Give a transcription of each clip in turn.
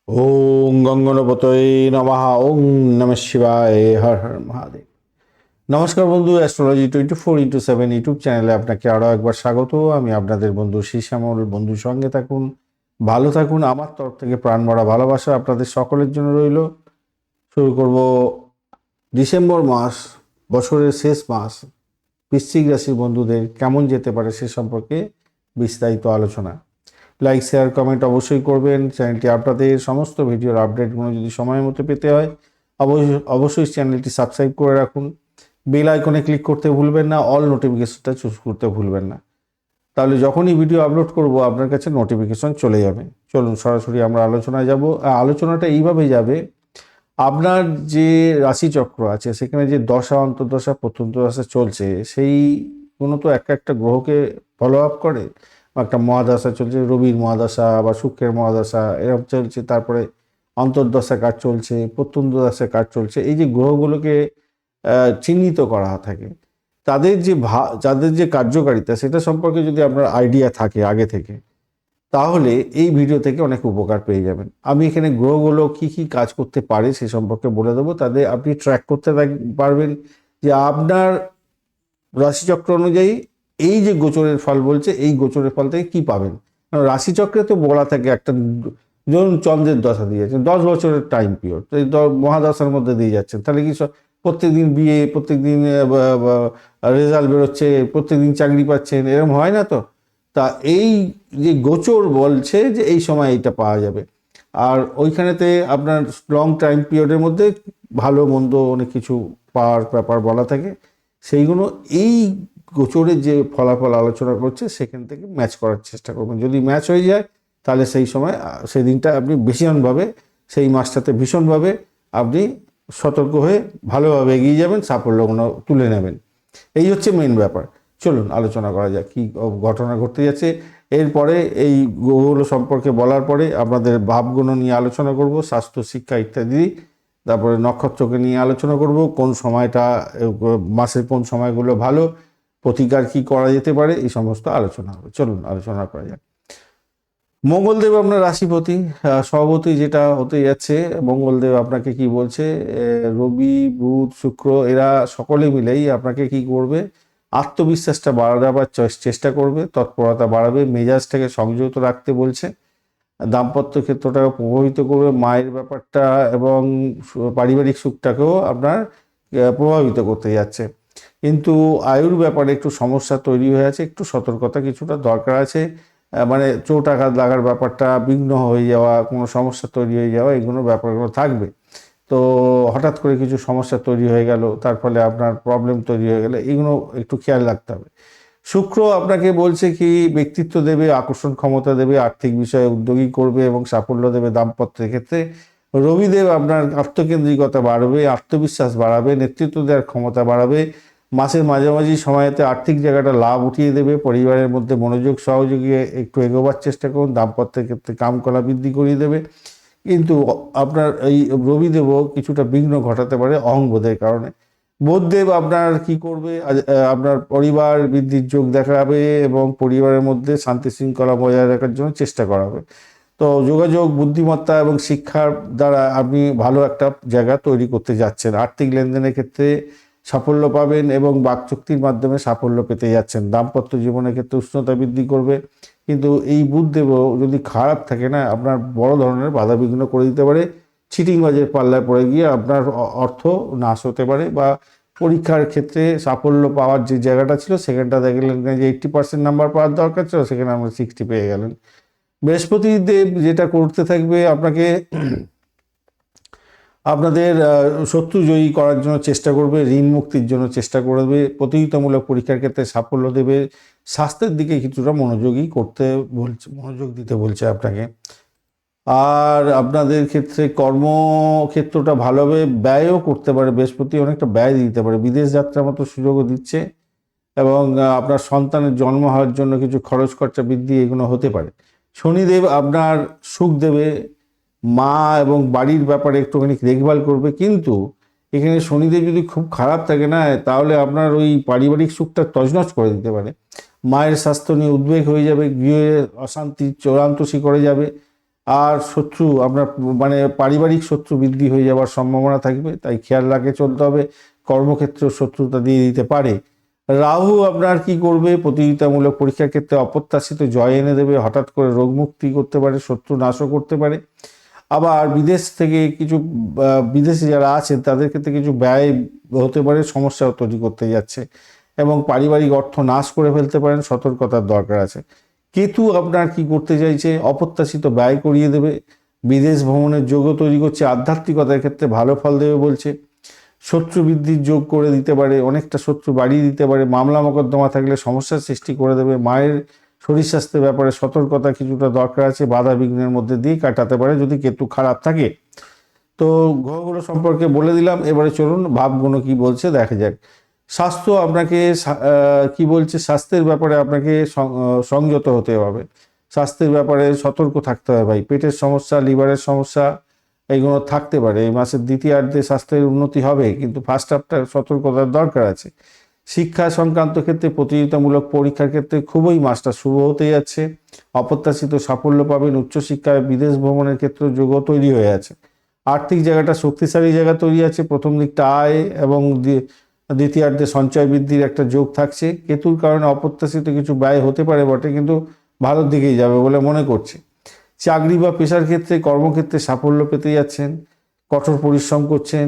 ওং গঙ্গনপতয়ে নমঃ। ওং নমঃ শিবায়। হর হর মহাদেব। নমস্কার বন্ধু, অ্যাস্ট্রোলজি 24x7 ইউটিউব চ্যানেলে আপনাকে আরও একবার স্বাগত। আমি আপনাদের বন্ধু শ্যামল। বন্ধুর সঙ্গে থাকুন, ভালো থাকুন। আমার তরফ থেকে প্রাণ ভরা ভালোবাসা আপনাদের সকলের জন্য রইল। শুরু করব ডিসেম্বর মাস, বছরের শেষ মাস। বৃশ্চিক রাশির বন্ধুদের কেমন যেতে পারে সে সম্পর্কে বিস্তারিত আলোচনা। লাইক, শেয়ার, কমেন্ট অবশ্যই করবেন। চ্যানেলটি আপনাদের সমস্ত ভিডিওর আপডেটগুলো যদি সময় মতো পেতে হয় অবশ্যই চ্যানেলটি সাবস্ক্রাইব করে রাখুন। বেল আইকনে ক্লিক করতে ভুলবেন না, অল নোটিফিকেশনটা চুজ করতে ভুলবেন না। তাহলে যখনই ভিডিও আপলোড করব আপনার কাছে নোটিফিকেশন চলে যাবে। চলুন সরাসরি আমরা আলোচনায় যাব। আলোচনাটা এইভাবে যাবে, আপনার যে রাশিচক্র আছে সেখানে যে দশা, অন্তর্দশা, প্রত্যন্তদশা চলছে, সেইগুলো তো একটা গ্রহকে ফলো আপ করে। একটা মহাদশা চলছে, রবির মহাদশা বা শুক্রের মহাদশা এরকম চলছে, তারপরে অন্তর্দশা কাজ চলছে, প্রত্যন্তদশা কাজ চলছে। এই যে গ্রহগুলোকে চিহ্নিত করা থাকে, যাদের যে কার্যকারিতা সেটা সম্পর্কে যদি আপনার আইডিয়া থাকে আগে থেকে, তাহলে এই ভিডিও থেকে অনেক উপকার পেয়ে যাবেন। আমি এখানে গ্রহগুলো কি কি কাজ করতে পারে সে সম্পর্কে বলে দেবো। তাদের আপনি ট্র্যাক করতে পারবেন যে আপনার রাশিচক্র অনুযায়ী এই যে গোচরের ফল বলছে, এই গোচরের ফল থেকে কি পাবেন। কারণ রাশিচক্রে তো বলা থাকে একটা, ধরুন চন্দ্রের দশা দিয়ে যাচ্ছেন 10 বছরের টাইম পিরিয়ড, এই মহাদশার মধ্যে দিয়ে যাচ্ছেন, তাহলে কি প্রত্যেক দিন বিয়ে, প্রত্যেক দিন রেজাল্ট বেরোচ্ছে, প্রত্যেক দিন চাকরি পাচ্ছেন, এরকম হয় না তো। তা এই যে গোচর বলছে যে এই সময় এইটা পাওয়া যাবে, আর ওইখানেতে আপনার লং টাইম পিরিয়ডের মধ্যে ভালো মন্দ অনেক কিছু পাওয়ার ব্যাপার বলা থাকে। সেইগুলো এই গোচরের যে ফলাফল আলোচনা করছে সেখান থেকে ম্যাচ করার চেষ্টা করবেন। যদি ম্যাচ হয়ে যায় তাহলে সেই সময় সেই দিনটা আপনি ভীষণভাবে, সেই মাসটাতে ভীষণভাবে আপনি সতর্ক হয়ে ভালোভাবে এগিয়ে যাবেন, সাফল্যগুলো তুলে নেবেন। এই হচ্ছে মেন ব্যাপার। চলুন আলোচনা করা যাক কী ঘটনা ঘটতে যাচ্ছে। এরপরে এই গ্রহগুলো সম্পর্কে বলার পরে আপনাদের ভাবগুলো নিয়ে আলোচনা করব, স্বাস্থ্য, শিক্ষা ইত্যাদি। তারপরে নক্ষত্রকে নিয়ে আলোচনা করব, কোন সময়টা, মাসের কোন সময়গুলো ভালো, প্রতিকার কি করা যেতে পারে, এই সমস্ত আলোচনা হবে। চলুন আলোচনা করা যাক। মঙ্গলদেব আপনার রাশিপতি, সভাপতি যেটা হতে যাচ্ছে, মঙ্গলদেব আপনাকে কি বলছে, রবি, বুধ, শুক্র এরা সকলে মিলেই আপনাকে কি করবে, আত্মবিশ্বাসটা বাড়াবার চেষ্টা করবে, তৎপরতা বাড়াবে, মেজাজটাকে সংযত রাখতে বলছে, দাম্পত্য ক্ষেত্রটাকে প্রভাবিত করবে, মায়ের ব্যাপারটা এবং পারিবারিক সুখটাকেও আপনার প্রভাবিত করতে যাচ্ছে। কিন্তু আয়ুর ব্যাপারে একটু সমস্যা তৈরি হয়ে আছে, একটু সতর্কতা কিছুটা দরকার আছে। মানে চোট আঘাত লাগার ব্যাপারটা, বিঘ্ন হয়ে যাওয়া, কোনো সমস্যা তৈরি হয়ে যাওয়া, এগুলো ব্যাপারগুলো থাকবে। তো হঠাৎ করে কিছু সমস্যা তৈরি হয়ে গেল, তার ফলে আপনার প্রবলেম তৈরি হয়ে গেলে এগুলো একটু খেয়াল রাখতে হবে। শুক্র আপনাকে বলছে কি, ব্যক্তিত্ব দেবে, আকর্ষণ ক্ষমতা দেবে, আর্থিক বিষয়ে উদ্যোগী করবে এবং সাফল্য দেবে দাম্পত্যের ক্ষেত্রে। রবিদেব আপনার আত্মকেন্দ্রিকতা বাড়বে, আত্মবিশ্বাস বাড়াবে, নেতৃত্ব দেওয়ার ক্ষমতা বাড়াবে, মাসের মাঝামাঝি সময়তে আর্থিক জায়গাটা লাভ উঠিয়ে দেবে, পরিবারের মধ্যে মনোযোগ সহযোগী একটু এগোবার চেষ্টা করুন, দাম্পত্যের ক্ষেত্রে কামকলা বৃদ্ধি করিয়ে দেবে। কিন্তু আপনার এই রবিদেবও কিছুটা বিঘ্ন ঘটাতে পারে অহংবোধের কারণে। বুধদেব আপনার কি করবে, আপনার পরিবার বৃদ্ধির যোগ দেখাবে এবং পরিবারের মধ্যে শান্তি শৃঙ্খলা বজায় রাখার জন্য চেষ্টা করাবে। তো যোগাযোগ, বুদ্ধিমত্তা এবং শিক্ষার দ্বারা আপনি ভালো একটা জায়গা তৈরি করতে যাচ্ছেন। আর্থিক লেনদেনের ক্ষেত্রে সাফল্য পাবেন এবং বাকচুক্তির মাধ্যমে সাফল্য পেতে যাচ্ছেন। দাম্পত্য জীবনের ক্ষেত্রে উষ্ণতা বৃদ্ধি করবে। কিন্তু এই বুধদেবও যদি খারাপ থাকে না, আপনার বড় ধরনের বাধাবিঘ্ন করে দিতে পারে। চিটিংবাজের পাল্লায় পড়ে গিয়ে আপনার অর্থ নাশ হতে পারে, বা পরীক্ষার ক্ষেত্রে সাফল্য পাওয়ার যে জায়গাটা ছিল সেখানটা দেখলেন যে 80% নাম্বার পাওয়ার দরকার ছিল, সেখানে আমরা 60 পেয়ে গেলেন। বৃহস্পতি দেব যেটা করতে থাকবে, আপনাকে আপনাদের শত্রু জয়ী করার জন্য চেষ্টা করবে, ঋণ মুক্তির জন্য চেষ্টা করবে, প্রতিযোগিতামূলক পরীক্ষার ক্ষেত্রে সাফল্য দেবে, স্বাস্থ্যের দিকে কিছুটা মনোযোগ দিতে বলছে আপনাকে। আর আপনাদের ক্ষেত্রে কর্মক্ষেত্রটা ভালোভাবে ব্যয়ও করতে পারে, বৃহস্পতি অনেকটা ব্যয় দিতে পারে, বিদেশ যাত্রার মতো সুযোগও দিচ্ছে এবং আপনার সন্তানের জন্ম হওয়ার জন্য কিছু খরচ খরচা বৃদ্ধি এগুলো হতে পারে। শনিদেব আপনার সুখ দেবে, মা এবং বাড়ির ব্যাপারে একটুখানি দেখভাল করবে। কিন্তু এখানে শনিদেব যদি খুব খারাপ থাকে না, তাহলে আপনার ওই পারিবারিক সুখটা তছনছ করে দিতে পারে। মায়ের স্বাস্থ্য নিয়ে উদ্বেগ হয়ে যাবে, গৃহে অশান্তি চূড়ান্ত শিখরে যাবে। আর শত্রু আপনার মানে পারিবারিক শত্রু বৃদ্ধি হয়ে যাওয়ার সম্ভাবনা থাকবে, তাই খেয়াল রাখে চলতে হবে। কর্মক্ষেত্রেও শত্রুতা দিয়ে দিতে পারে। রাহু আপনার কি করবে, প্রতিযোগিতামূলক পরীক্ষার ক্ষেত্রে অপ্রত্যাশিত জয় এনে দেবে, হঠাৎ করে রোগ মুক্তি করতে পারে, শত্রু নাশও করতে পারে। আবার বিদেশ থেকে কিছু বিদেশে যারা আছেন তাদের ক্ষেত্রে কিছু ব্যয় হতে পারে, সমস্যা তৈরি করতে যাচ্ছে এবং পারিবারিক অর্থ নাশ করে ফেলতে পারেন, সতর্কতার দরকার আছে। কেতু আপনার কি করতে চাইছে, অপ্রত্যাশিত ব্যয় করিয়ে দেবে, বিদেশ ভ্রমণের যোগও তৈরি করছে, আধ্যাত্মিকতার ক্ষেত্রে ভালো ফল দেবে বলছে। শত্রু বৃদ্ধির যোগ করে দিতে পারে, অনেকটা শত্রু বাড়িয়ে দিতে পারে, মামলা মোকদ্দমা থাকলে সমস্যার সৃষ্টি করে দেবে। মায়ের শরীর স্বাস্থ্যের ব্যাপারে সতর্কতা কিছুটা দরকার আছে, বাধা বিঘ্নের মধ্যে দিয়ে কাটাতে পারে যদি কেতু খারাপ থাকে। তো গ্রহগুলো সম্পর্কে বলে দিলাম, এবারে চলুন ভাবগুলো কি বলছে দেখা যাক। স্বাস্থ্য আপনাকে কি বলছে, স্বাস্থ্যের ব্যাপারে আপনাকে সংযত হতে হবে, স্বাস্থ্যের ব্যাপারে সতর্ক থাকতে হবে ভাই। পেটের সমস্যা, লিভারের সমস্যা এইগুলো থাকতে পারে। এই মাসের দ্বিতীয়ার্ধে স্বাস্থ্যের উন্নতি হবে, কিন্তু ফার্স্ট হাফটা সতর্কতার দরকার আছে। শিক্ষা সংক্রান্ত ক্ষেত্রে প্রতিযোগিতামূলক পরীক্ষার ক্ষেত্রে খুবই মাসটা শুভ হতে যাচ্ছে, অপ্রত্যাশিত সাফল্য পাবেন। উচ্চশিক্ষায় বিদেশ ভ্রমণের ক্ষেত্রে যোগ তৈরি হয়ে আছে। আর্থিক জায়গাটা শক্তিশালী জায়গা তৈরি আছে, প্রথম দিকটা আয় এবং দ্বিতীয়ার্ধে সঞ্চয় বৃদ্ধির একটা যোগ থাকছে। কেতুর কারণে অপ্রত্যাশিত কিছু ব্যয় হতে পারে বটে, কিন্তু ভালোর দিকেই যাবে বলে মনে করছে। চাকরি বা পেশার ক্ষেত্রে, কর্মক্ষেত্রে সাফল্য পেতে যাচ্ছেন, কঠোর পরিশ্রম করছেন,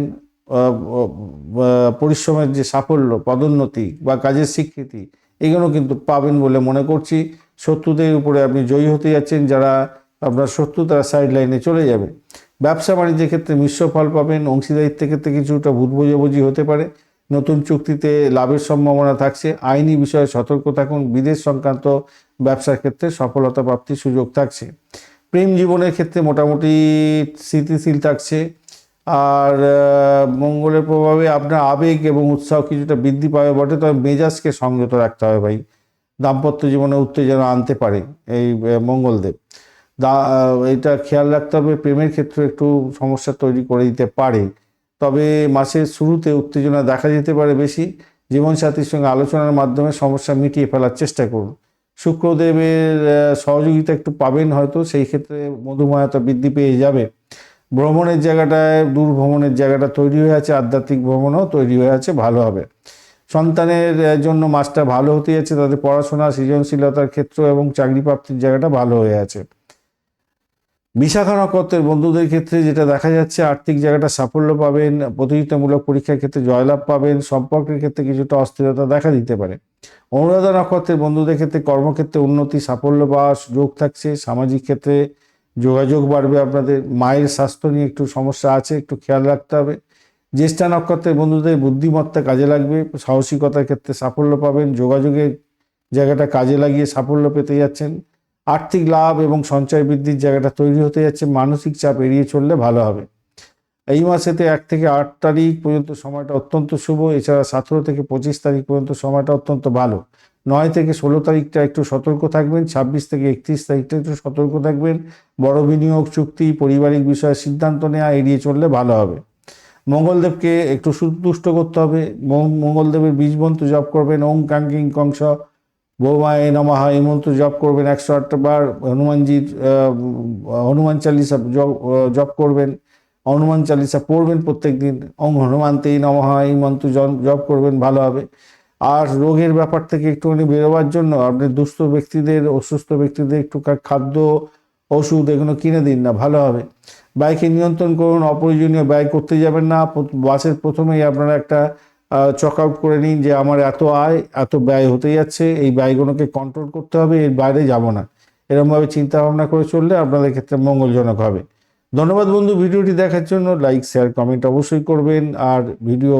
পরিশ্রমের যে সাফল্য, পদোন্নতি বা কাজের স্বীকৃতি এগুলো কিন্তু পাবেন বলে মনে করছি। শত্রুদের উপরে আপনি জয়ী হতে যাচ্ছেন, যারা আপনার শত্রু তারা সাইড লাইনে চলে যাবে। ব্যবসা বাণিজ্যের ক্ষেত্রে মিশ্র ফল পাবেন, অংশীদারিত্বের ক্ষেত্রে কিছুটা ভুল বোঝাবুঝি হতে পারে, নতুন চুক্তিতে লাভের সম্ভাবনা থাকছে। আইনি বিষয়ে সতর্ক থাকুন, বিদেশ সংক্রান্ত ব্যবসার ক্ষেত্রে সফলতা প্রাপ্তির সুযোগ থাকছে। প্রেম জীবনের ক্ষেত্রে মোটামুটি স্থিতিশীল থাকছে। আর মঙ্গলের প্রভাবে আপনার আবেগ এবং উৎসাহ কিছুটা বৃদ্ধি পাবে বটে, তবে মেজাজকে সংযত রাখতে হবে ভাই। দাম্পত্য জীবনে উত্তেজনা আনতে পারে এই মঙ্গলদেব, এটা খেয়াল রাখতে হবে। প্রেমের ক্ষেত্রে একটু সমস্যা তৈরি করে দিতে পারে, তবে মাসের শুরুতে উত্তেজনা দেখা যেতে পারে বেশি। জীবনসাথীর সঙ্গে আলোচনার মাধ্যমে সমস্যা মিটিয়ে ফেলার চেষ্টা করুন। শুক্রদেবের সহযোগিতা একটু পাবেন হয়তো, সেই ক্ষেত্রে মধুময়তা বৃদ্ধি পেয়ে যাবে। ভ্রমণের জায়গাটায়, দূর ভ্রমণের জায়গাটা তৈরি হয়ে আছে, আধ্যাত্মিক ভ্রমণও তৈরি হয়ে আছে, ভালো হবে। সন্তানের জন্য মাসটা ভালো হতে যাচ্ছে, তাদের পড়াশোনা, সৃজনশীলতার ক্ষেত্র এবং চাকরি প্রাপ্তির জায়গাটা ভালো হয়ে আছে। বিশাখা নক্ষত্রের বন্ধুদের ক্ষেত্রে যেটা দেখা যাচ্ছে, আর্থিক জায়গাটা সাফল্য পাবেন, প্রতিযোগিতামূলক পরীক্ষার ক্ষেত্রে জয়লাভ পাবেন, সম্পর্কের ক্ষেত্রে কিছুটা অস্থিরতা দেখা দিতে পারে। অনুরাধা নক্ষত্রের বন্ধুদের ক্ষেত্রে কর্মক্ষেত্রে উন্নতি, সাফল্য পাওয়ার যোগ থাকছে, সামাজিক ক্ষেত্রে যোগাযোগ বাড়বে আপনাদের। মায়ের স্বাস্থ্য নিয়ে একটু সমস্যা আছে, একটু খেয়াল রাখতে হবে। জ্যেষ্ঠা নক্ষত্রের বন্ধুদের বুদ্ধিমত্তা কাজে লাগবে, সাহসিকতার ক্ষেত্রে সাফল্য পাবেন, যোগাযোগের জায়গাটা কাজে লাগিয়ে সাফল্য পেতে যাচ্ছেন। আর্থিক লাভ এবং সঞ্চয় বৃদ্ধির জায়গাটা তৈরি হতে যাচ্ছে, মানসিক চাপ এড়িয়ে চললে ভালো হবে। এই মাসেতে 1 থেকে 8 তারিখ পর্যন্ত সময়টা অত্যন্ত শুভ, এছাড়া 17 থেকে 25 তারিখ পর্যন্ত সময়টা অত্যন্ত ভালো। 9 থেকে 16 তারিখটা একটু সতর্ক থাকবেন, 26 থেকে 31 তারিখটা একটু সতর্ক থাকবেন। বড় বিনিয়োগ, চুক্তি, পারিবারিক বিষয়ে সিদ্ধান্ত নেওয়া এড়িয়ে চললে ভালো হবে। মঙ্গলদেবকে একটু সন্তুষ্ট করতে হবে, মঙ্গলদেবের বীজ মন্ত্র জপ করবেন, ওং কাং কিং কংস বৌমায় নমঃ এই মন্ত্র জপ করবেন 108 বার। হনুমানজির হনুমান চালিসা জপ করবেন, হনুমান চালিসা পড়বেন প্রত্যেক দিন। ওং হনুমান্তেই নমঃ এই মন্ত্র জপ করবেন, ভালো হবে। আর রোগের ব্যাপার থেকে একটুখানি বেরোবার জন্য আপনি দুস্থ ব্যক্তিদের, অসুস্থ ব্যক্তিদের একটু খাদ্য, ওষুধ এগুলো কিনে দিন না, ভালো হবে। ব্যয়কে নিয়ন্ত্রণ করুন, অপ্রয়োজনীয় ব্যয় করতে যাবেন না। মাসের প্রথমেই আপনারা একটা চক আউট করে নিন যে আমার এত আয়, এত ব্যয় হতে যাচ্ছে, এই ব্যয়গুলোকে কন্ট্রোল করতে হবে, এর বাইরে যাব না। এরকমভাবে চিন্তা ভাবনা করে চললে আপনাদের ক্ষেত্রে মঙ্গলজনক হবে। ধন্যবাদ বন্ধু ভিডিওটি দেখার জন্য। লাইক, শেয়ার, কমেন্ট অবশ্যই করবেন, আর ভিডিও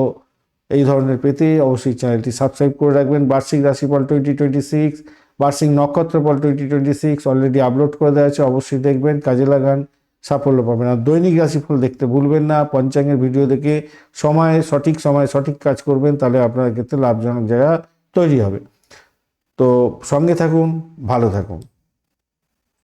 এই ধরনের পেতে অবশ্যই চ্যানেলটি সাবস্ক্রাইব করে রাখবেন। বার্ষিক রাশিফল 2026, বার্ষিক নক্ষত্রফল 2026 অলরেডি আপলোড করে দেওয়া আছে, অবশ্যই দেখবেন, কাজে লাগান, সাফল্য পাবেন। আর দৈনিক রাশিফল দেখতে ভুলবেন না। পঞ্চাঙ্গের ভিডিও দেখে সঠিক সময়ে সঠিক কাজ করবেন, তাহলে আপনার ক্ষেত্রে লাভজনক জায়গা তৈরি হবে। তো সঙ্গে থাকুন, ভালো থাকুন।